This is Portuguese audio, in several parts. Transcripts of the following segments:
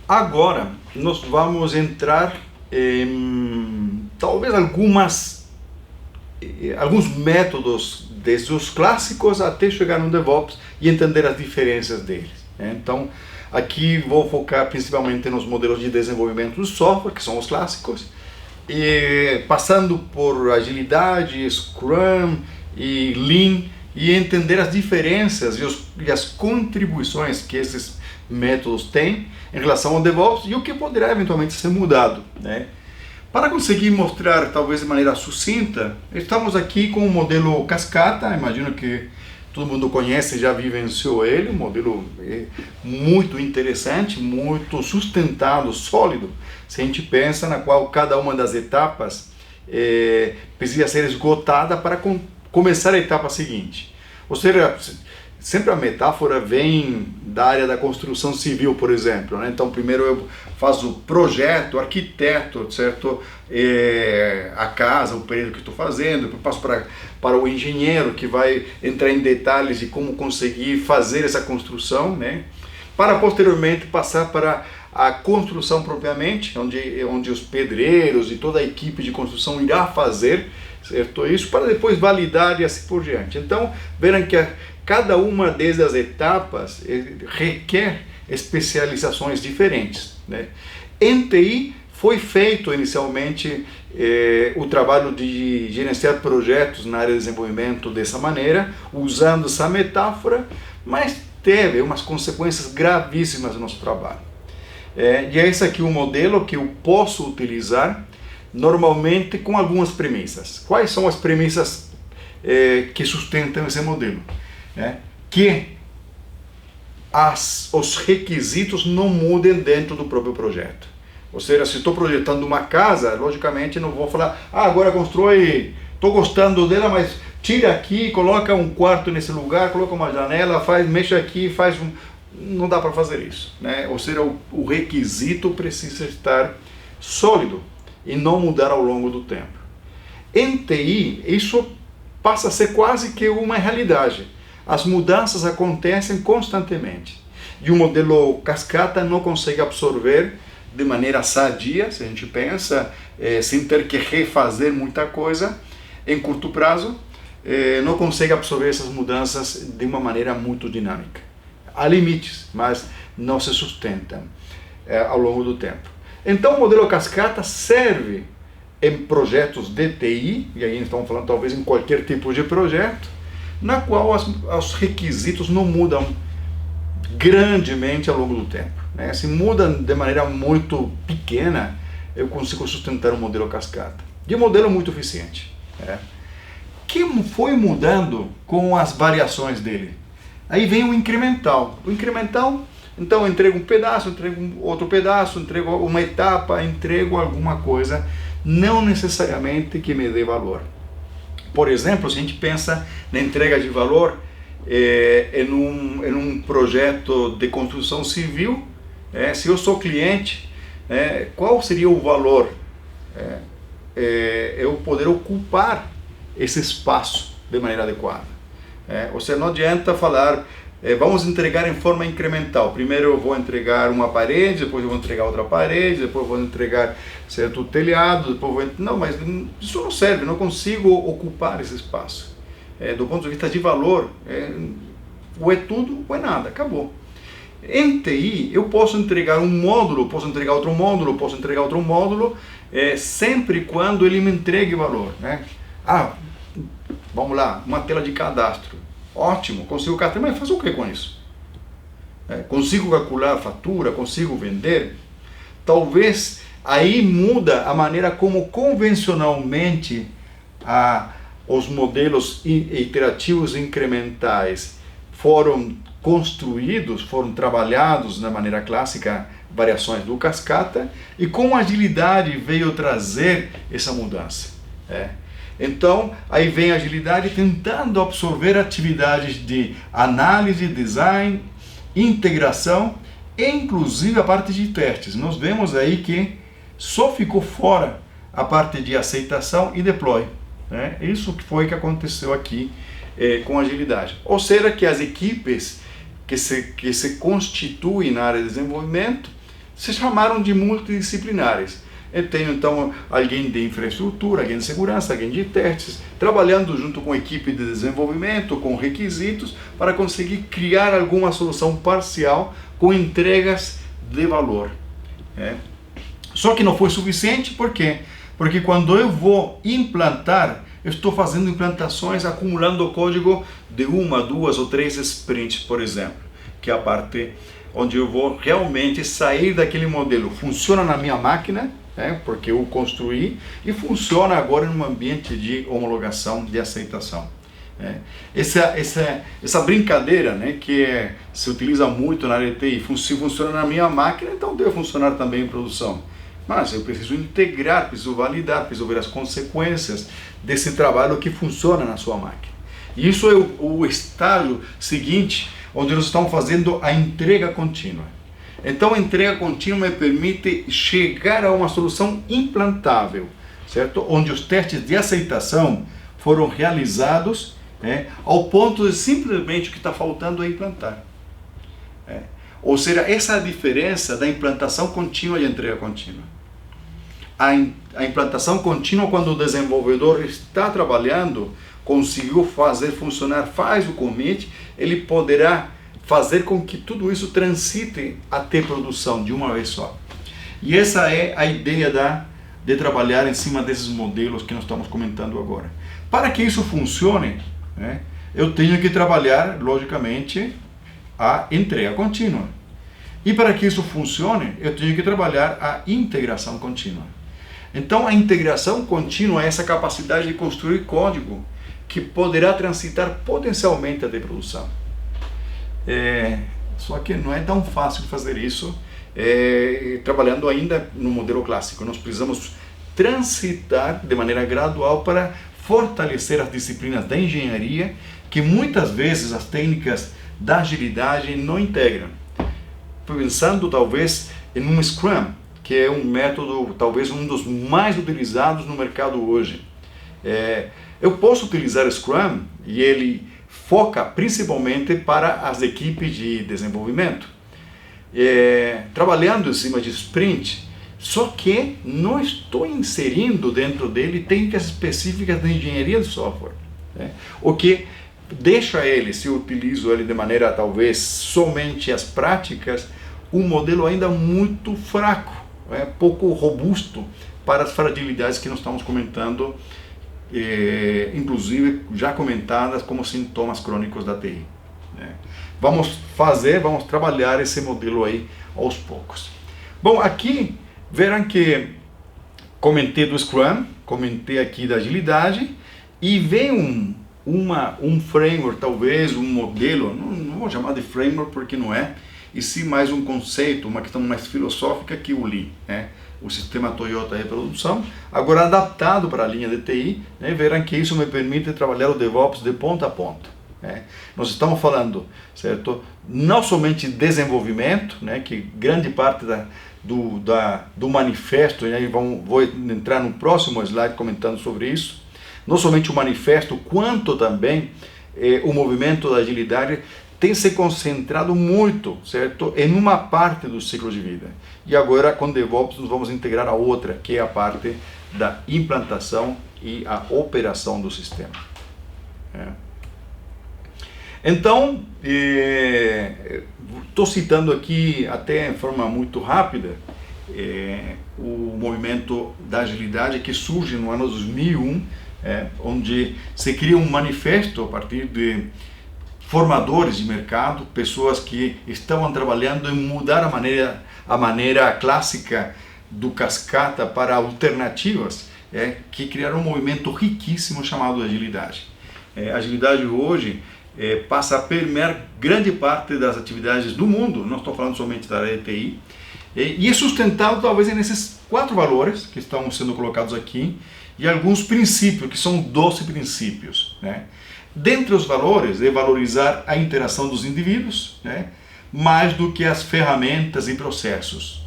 Agora, nós vamos entrar em talvez alguns métodos, desde os clássicos até chegar no DevOps e entender as diferenças deles. Então, aqui vou focar principalmente nos modelos de desenvolvimento do software, que são os clássicos, e passando por agilidade, Scrum e Lean, e entender as diferenças e as contribuições que esses métodos têm em relação ao DevOps e o que poderá eventualmente ser mudado, né? Para conseguir mostrar, talvez de maneira sucinta, estamos aqui com o modelo Cascata. Imagino que todo mundo conhece, já vivenciou ele, um modelo muito interessante, muito sustentado, sólido, se a gente pensa na qual cada uma das etapas precisa ser esgotada para começar a etapa seguinte. Ou seja, sempre a metáfora vem da área da construção civil, por exemplo, né? Então, primeiro eu faço o projeto, arquiteto, certo? A casa, o período que estou fazendo, depois passo para o engenheiro que vai entrar em detalhes de como conseguir fazer essa construção, né? Para posteriormente passar para a construção propriamente, onde os pedreiros e toda a equipe de construção irá fazer, certo? Isso para depois validar e assim por diante. Então, verão que cada uma dessas etapas requer especializações diferentes, né? Em TI foi feito inicialmente o trabalho de gerenciar projetos na área de desenvolvimento dessa maneira, usando essa metáfora, mas teve umas consequências gravíssimas no nosso trabalho. E é esse aqui o modelo que eu posso utilizar normalmente com algumas premissas. Quais são as premissas que sustentam esse modelo? Que os requisitos não mudem dentro do próprio projeto. Ou seja, se estou projetando uma casa, logicamente não vou falar, agora constrói, estou gostando dela, mas tira aqui, coloca um quarto nesse lugar, coloca uma janela, mexe aqui, não dá para fazer isso, né? Ou seja, o requisito precisa estar sólido e não mudar ao longo do tempo. Em TI, isso passa a ser quase que uma realidade. As mudanças acontecem constantemente. E o modelo Cascata não consegue absorver de maneira sadia, se a gente pensa, sem ter que refazer muita coisa em curto prazo, não consegue absorver essas mudanças de uma maneira muito dinâmica. Há limites, mas não se sustentam ao longo do tempo. Então o modelo Cascata serve em projetos de TI, e aí estamos falando talvez em qualquer tipo de projeto, na qual os requisitos não mudam grandemente ao longo do tempo, né? Se muda de maneira muito pequena, eu consigo sustentar um modelo Cascata. E um modelo muito eficiente, né? Que foi mudando com as variações dele. Aí vem o incremental. O incremental, então eu entrego um pedaço, entrego outro pedaço, entrego uma etapa, entrego alguma coisa, não necessariamente que me dê valor. Por exemplo, se a gente pensa na entrega de valor em um projeto de construção civil, se eu sou cliente, qual seria o valor? Eu poder ocupar esse espaço de maneira adequada. Ou seja, não adianta falar, vamos entregar em forma incremental. Primeiro eu vou entregar uma parede, depois eu vou entregar outra parede, depois eu vou entregar certo telhado, depois não, mas isso não serve, não consigo ocupar esse espaço. Do ponto de vista de valor, ou é tudo ou é nada, acabou. Em TI, eu posso entregar um módulo, posso entregar outro módulo, posso entregar outro módulo, sempre quando ele me entregue valor, né? Vamos lá, uma tela de cadastro. Ótimo, consigo cadastrar, mas fazer o que com isso? Consigo calcular a fatura, consigo vender? Talvez aí muda a maneira como convencionalmente os modelos iterativos incrementais foram construídos, foram trabalhados na maneira clássica, variações do Cascata, e com agilidade veio trazer essa mudança. Então, aí vem a agilidade tentando absorver atividades de análise, design, integração e inclusive a parte de testes. Nós vemos aí que só ficou fora a parte de aceitação e deploy. Isso foi que aconteceu aqui com agilidade. Ou seja, que as equipes que se constituem na área de desenvolvimento se chamaram de multidisciplinares. Eu tenho então alguém de infraestrutura, alguém de segurança, alguém de testes, trabalhando junto com a equipe de desenvolvimento, com requisitos, para conseguir criar alguma solução parcial com entregas de valor. Só que não foi suficiente, por quê? Porque quando eu vou implantar, eu estou fazendo implantações acumulando código de 1, 2 ou 3 sprints, por exemplo, que é a parte onde eu vou realmente sair daquele modelo. Funciona na minha máquina, porque eu construí, e funciona agora num ambiente de homologação, de aceitação. Essa brincadeira, que se utiliza muito na área de TI, se funciona na minha máquina, então deve funcionar também em produção. Mas eu preciso integrar, preciso validar, preciso ver as consequências desse trabalho que funciona na sua máquina. E isso é o estágio seguinte, onde nós estamos fazendo a entrega contínua. Então a entrega contínua me permite chegar a uma solução implantável, certo? Onde os testes de aceitação foram realizados, ao ponto de simplesmente o que está faltando é implantar. Ou seja, essa é a diferença da implantação contínua e entrega contínua. A implantação contínua, quando o desenvolvedor está trabalhando, conseguiu fazer funcionar, faz o commit, ele poderá fazer com que tudo isso transite até produção de uma vez só. E essa é a ideia de trabalhar em cima desses modelos que nós estamos comentando agora. Para que isso funcione, eu tenho que trabalhar, logicamente, a entrega contínua. E para que isso funcione, eu tenho que trabalhar a integração contínua. Então, a integração contínua é essa capacidade de construir código que poderá transitar potencialmente até produção. Só que não é tão fácil fazer isso trabalhando ainda no modelo clássico. Nós precisamos transitar de maneira gradual para fortalecer as disciplinas da engenharia, que muitas vezes as técnicas da agilidade não integram. Pensando talvez em um Scrum, que é um método, talvez um dos mais utilizados no mercado hoje. Eu posso utilizar Scrum e ele foca principalmente para as equipes de desenvolvimento, trabalhando em cima de sprint, só que não estou inserindo dentro dele técnicas específicas de engenharia de software, o que deixa ele, se eu utilizo ele de maneira talvez somente as práticas, um modelo ainda muito fraco, pouco robusto para as fragilidades que nós estamos comentando, inclusive já comentadas como sintomas crônicos da TI. Vamos trabalhar esse modelo aí aos poucos. Bom, aqui verão que comentei do Scrum, comentei aqui da agilidade, e vem um framework, talvez um modelo, não vou chamar de framework porque não é, e sim mais um conceito, uma questão mais filosófica, que o Lean, o sistema Toyota Reprodução, agora adaptado para a linha de TI, verão que isso me permite trabalhar o DevOps de ponta a ponta. Nós estamos falando, certo, não somente de desenvolvimento, que grande parte do manifesto, e aí vou entrar no próximo slide comentando sobre isso, não somente o manifesto, quanto também o movimento da agilidade tem se concentrado muito, certo, em uma parte do ciclo de vida. E agora com DevOps nós vamos integrar a outra, que é a parte da implantação e a operação do sistema. Então, estou citando aqui até em forma muito rápida o movimento da agilidade que surge no ano 2001, onde se cria um manifesto a partir de formadores de mercado, pessoas que estavam trabalhando em mudar a maneira clássica do cascata para alternativas, que criaram um movimento riquíssimo chamado agilidade. A agilidade hoje passa a permear grande parte das atividades do mundo, não estou falando somente da área de TI, e é sustentado talvez nesses 4 valores que estão sendo colocados aqui, e alguns princípios, que são 12 princípios. Dentre os valores, é valorizar a interação dos indivíduos, mais do que as ferramentas e processos.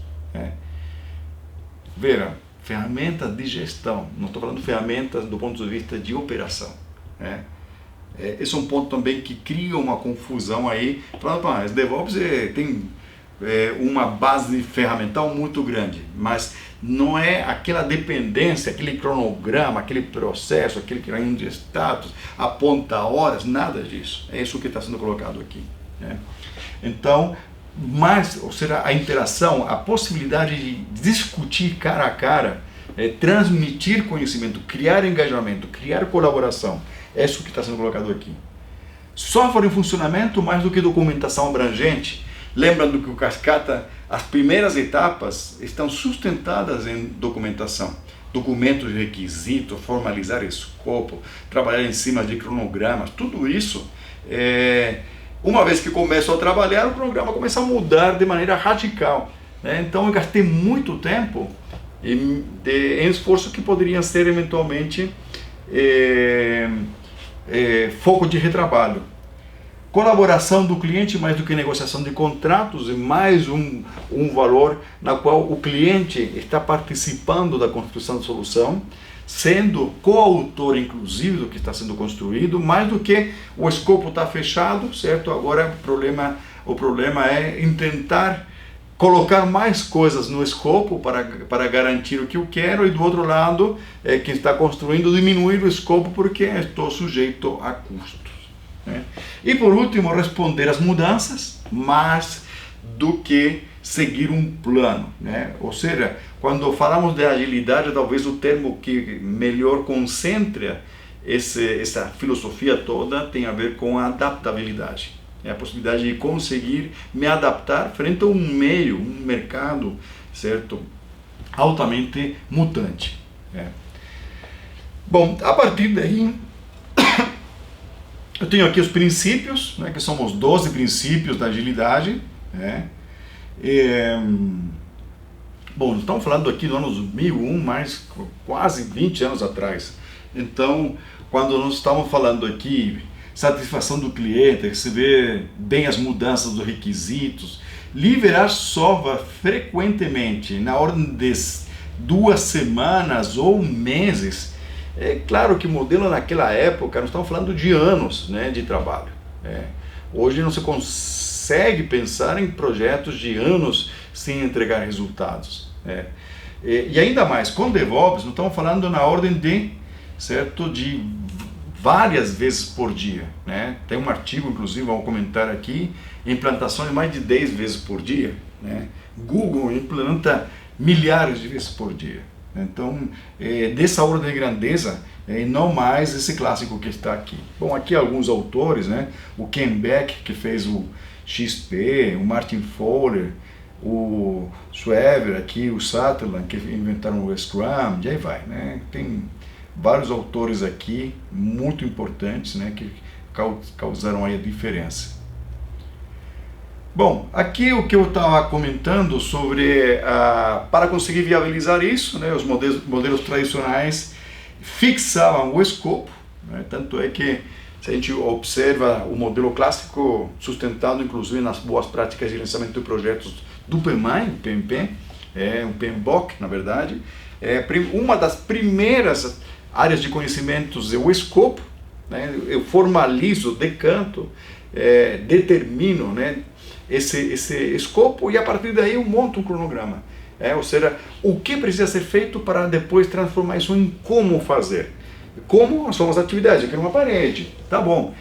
Verão, ferramentas de gestão, não estou falando de ferramentas do ponto de vista de operação. Esse é um ponto também que cria uma confusão aí, falando, mas DevOps tem uma base ferramental muito grande, mas não é aquela dependência, aquele cronograma, aquele processo, aquele criando de status, aponta horas, nada disso. É isso que está sendo colocado aqui, né? Então, ou seja, a interação, a possibilidade de discutir cara a cara, transmitir conhecimento, criar engajamento, criar colaboração, é isso que está sendo colocado aqui. Software em funcionamento mais do que documentação abrangente. Lembrando que o Cascata, as primeiras etapas estão sustentadas em documentação. Documentos de requisito, formalizar escopo, trabalhar em cima de cronogramas, tudo isso, uma vez que começo a trabalhar, o programa começa a mudar de maneira radical, né? Então eu gastei muito tempo em esforço que poderiam ser eventualmente foco de retrabalho. Colaboração do cliente mais do que negociação de contratos e mais um valor na qual o cliente está participando da construção da solução, sendo coautor inclusive do que está sendo construído, mais do que o escopo está fechado, certo? Agora o problema é em tentar colocar mais coisas no escopo para garantir o que eu quero, e do outro lado, quem está construindo diminuir o escopo porque estou sujeito a custos, né? E por último, responder às mudanças, mais do que seguir um plano, né? Ou seja, quando falamos de agilidade, talvez o termo que melhor concentra essa filosofia toda tem a ver com a adaptabilidade. É a possibilidade de conseguir me adaptar frente a um meio, um mercado, certo? Altamente mutante, né? Bom, a partir daí, eu tenho aqui os princípios, né, que são os 12 princípios da agilidade, né? Bom, estamos falando aqui do ano 2001, mais quase 20 anos atrás. Então, quando nós estamos falando aqui, satisfação do cliente, receber bem as mudanças dos requisitos, liberar software frequentemente, na ordem de 2 semanas ou meses. É claro que o modelo naquela época, nós estamos falando de anos, né, de trabalho. Hoje não se consegue pensar em projetos de anos sem entregar resultados. E ainda mais, com DevOps, nós estamos falando na ordem de, certo, de várias vezes por dia, né? Tem um artigo, inclusive, vou comentar aqui, implantações mais de 10 vezes por dia, né? Google implanta milhares de vezes por dia. Então, dessa ordem de grandeza, e não mais esse clássico que está aqui. Bom, aqui alguns autores, né? O Ken Beck, que fez o XP, o Martin Fowler, o Swever, aqui, o Sutherland, que inventaram o Scrum, e aí vai, né? Tem vários autores aqui muito importantes, né, que causaram aí a diferença. Bom, aqui o que eu estava comentando sobre para conseguir viabilizar isso, né, os modelos tradicionais fixavam o escopo, né, tanto é que se a gente observa o modelo clássico sustentado inclusive nas boas práticas de gerenciamento de projetos do PMI, PMP, um PMBOK na verdade, uma das primeiras áreas de conhecimentos é o escopo, né? Eu formalizo, decanto, determino, né, esse escopo, e a partir daí eu monto um cronograma. Ou seja, o que precisa ser feito para depois transformar isso em como fazer. Como são as atividades? Eu quero uma parede, tá bom.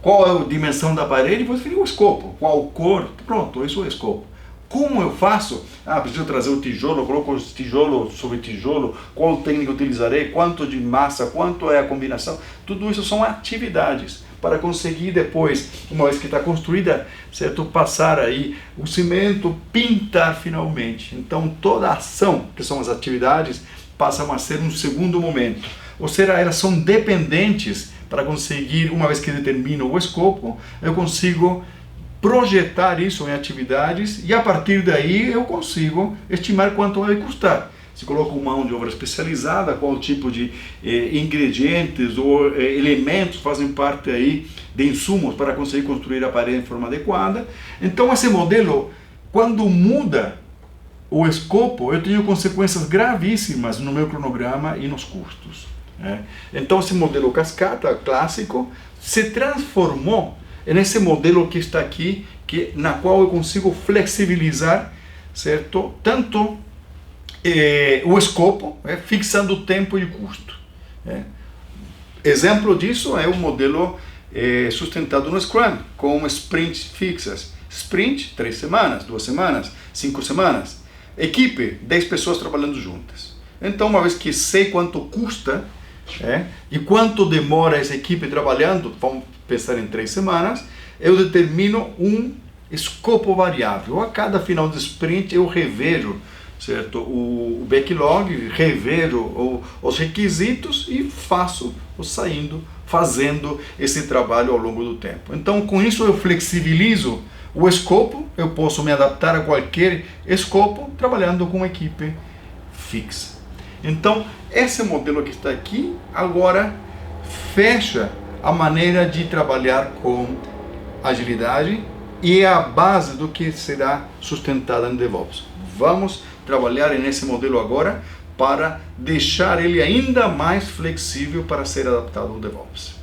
Qual é a dimensão da parede? Vou definir o escopo. Qual cor? Pronto, isso é o escopo. Como eu faço? Preciso trazer o tijolo, eu coloco o tijolo sobre tijolo, qual técnica utilizarei, quanto de massa, quanto é a combinação. Tudo isso são atividades para conseguir depois, uma vez que está construída, certo, passar aí o cimento, pintar finalmente. Então toda a ação, que são as atividades, passam a ser um segundo momento. Ou seja, elas são dependentes para conseguir, uma vez que determino o escopo, eu consigo projetar isso em atividades, e a partir daí eu consigo estimar quanto vai custar. Se coloco mão de obra especializada, qual tipo de ingredientes ou elementos fazem parte aí de insumos para conseguir construir a parede de forma adequada. Então esse modelo, quando muda o escopo, eu tenho consequências gravíssimas no meu cronograma e nos custos. Então esse modelo cascata clássico se transformou nesse modelo que está aqui, na qual eu consigo flexibilizar, certo? Tanto o escopo, fixando o tempo e o custo. Exemplo disso é o modelo sustentado no Scrum, com sprints fixas. Sprint, 3 semanas, 2 semanas, 5 semanas. Equipe, 10 pessoas trabalhando juntas. Então, uma vez que sei quanto custa e quanto demora essa equipe trabalhando, vamos pensar em 3 semanas, eu determino um escopo variável. A cada final de sprint eu revejo, certo, o backlog, revejo os requisitos e fazendo esse trabalho ao longo do tempo. Então, com isso eu flexibilizo o escopo, eu posso me adaptar a qualquer escopo trabalhando com uma equipe fixa. Então, esse modelo que está aqui agora fecha a maneira de trabalhar com agilidade e é a base do que será sustentada no DevOps. Vamos trabalhar nesse modelo agora para deixar ele ainda mais flexível para ser adaptado ao DevOps.